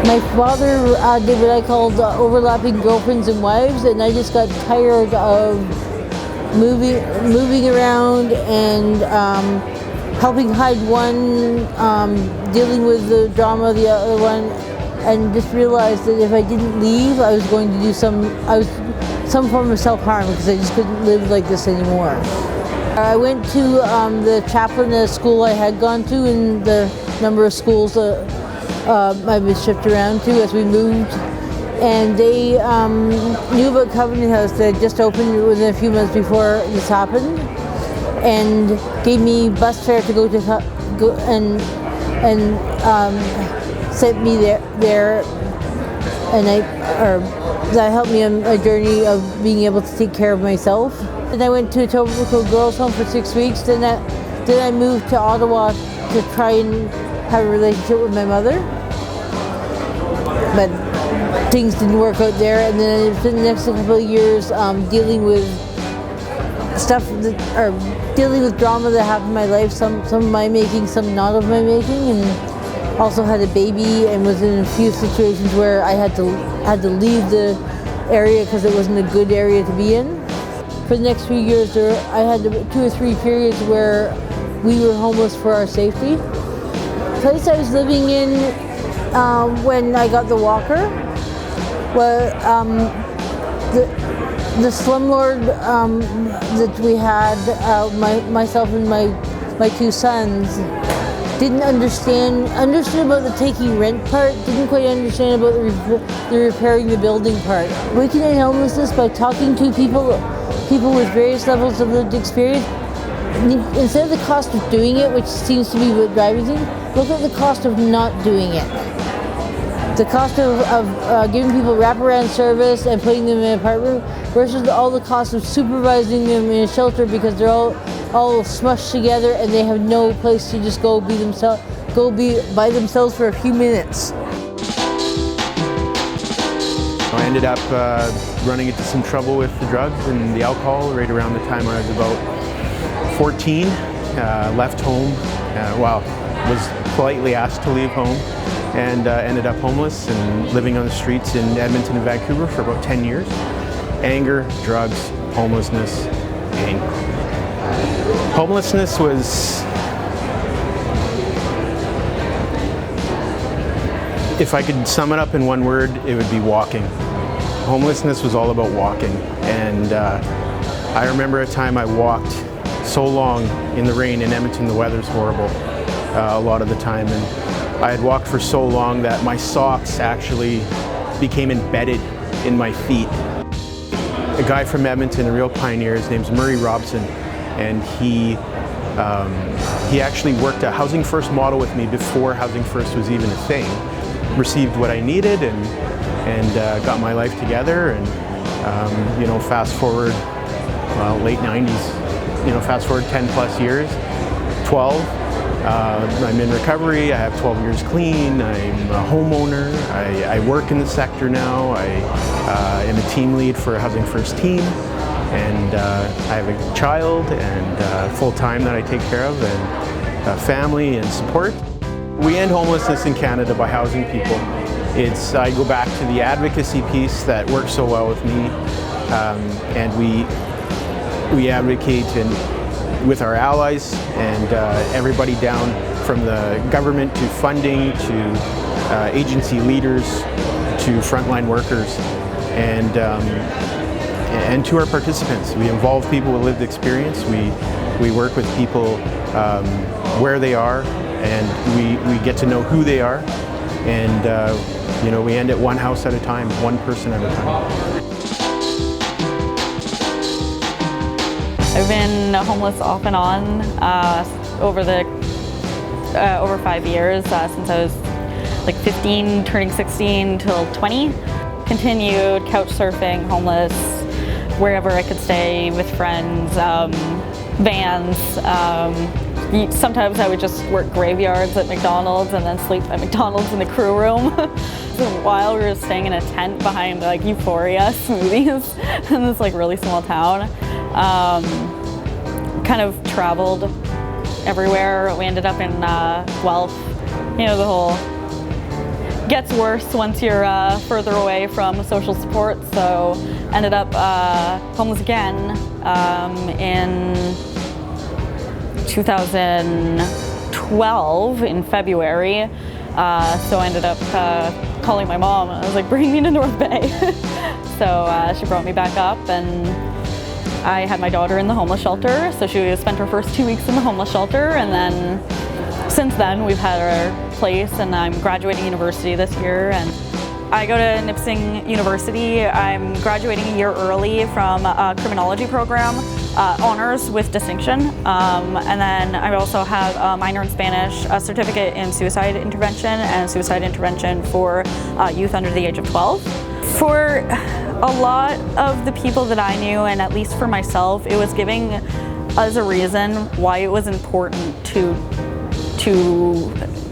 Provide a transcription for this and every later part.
My father did what I called overlapping girlfriends and wives, and I just got tired of moving around and helping hide one, dealing with the drama of the other one, and just realized that if I didn't leave, I was going to do some form of self-harm because I just couldn't live like this anymore. I went to the chaplain at a school I had gone to, and the number of schools I've been shipped around to as we moved, and they knew about Covenant House that had just opened within a few months before this happened, and gave me bus fare to go and sent me there, and that helped me on a journey of being able to take care of myself. And I went to a Etobicoke Girls Home for 6 weeks. Then I moved to Ottawa to try and have a relationship with my mother, but things didn't work out there. And then for the next couple of years, dealing with dealing with drama that happened in my life, some of my making, some not of my making, and also had a baby and was in a few situations where I had to leave the area because it wasn't a good area to be in. For the next few years, I had 2 or 3 periods where we were homeless for our safety. The place I was living in when I got the walker was the slumlord that we had, myself and my 2 sons, didn't understood about the taking rent part, didn't quite understand about the repairing the building part. We can end homelessness by talking to people with various levels of lived experience. Instead of the cost of doing it, which seems to be what driving things, look at the cost of not doing it. The cost of giving people wraparound service and putting them in an apartment versus all the cost of supervising them in a shelter because they're all smushed together and they have no place to just go be by themselves for a few minutes. I ended up running into some trouble with the drugs and the alcohol right around the time I was about 14. Left home, was politely asked to leave home, and ended up homeless and living on the streets in Edmonton and Vancouver for about 10 years. Anger, drugs, homelessness, pain. Homelessness was, if I could sum it up in one word, it would be walking. Homelessness was all about walking, and I remember a time I walked so long in the rain in Edmonton. The weather's horrible a lot of the time, and I had walked for so long that my socks actually became embedded in my feet. A guy from Edmonton, a real pioneer, his name's Murray Robson, and he actually worked a Housing First model with me before Housing First was even a thing. Received what I needed and got my life together, and fast forward, late 90s, fast forward 10 plus years, 12. I'm in recovery. I have 12 years clean. I'm a homeowner. I work in the sector now. I am a team lead for a Housing First team, and I have a child and full-time that I take care of, and family and support. We end homelessness in Canada by housing people. I go back to the advocacy piece that works so well with me, and we advocate with our allies and everybody down from the government to funding to agency leaders to frontline workers and to our participants. We involve people with lived experience. We work with people where they are, and we get to know who they are, and we end it one house at a time, one person at a time. I've been homeless off and on over 5 years, since I was like 15, turning 16 till 20. Continued couch surfing, homeless, wherever I could stay with friends, vans. Sometimes I would just work graveyards at McDonald's and then sleep at McDonald's in the crew room. While we were staying in a tent behind like Euphoria smoothies in this like really small town. Kind of traveled everywhere. We ended up in Guelph, the whole gets worse once you're further away from social support. So ended up homeless again in 2012 in February. So I ended up calling my mom. I was like, bring me to North Bay. So she brought me back up, and I had my daughter in the homeless shelter. So she spent her first 2 weeks in the homeless shelter, and then since then we've had our place, and I'm graduating university this year. And I go to Nipissing University. I'm graduating a year early from a criminology program, honors with distinction. And then I also have a minor in Spanish, a certificate in suicide intervention, and suicide intervention for youth under the age of 12. For a lot of the people that I knew, and at least for myself, it was giving us a reason why it was important to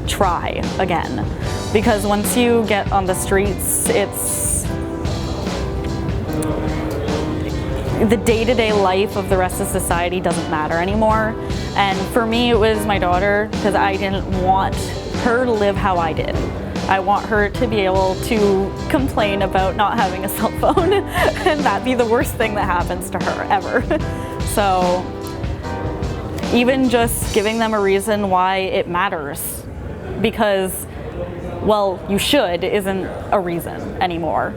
try again. Because once you get on the streets, it's the day-to-day life of the rest of society doesn't matter anymore. And for me, it was my daughter, because I didn't want her to live how I did. I want her to be able to complain about not having a cell phone and that be the worst thing that happens to her ever. So even just giving them a reason why it matters, because, well, you should, isn't a reason anymore.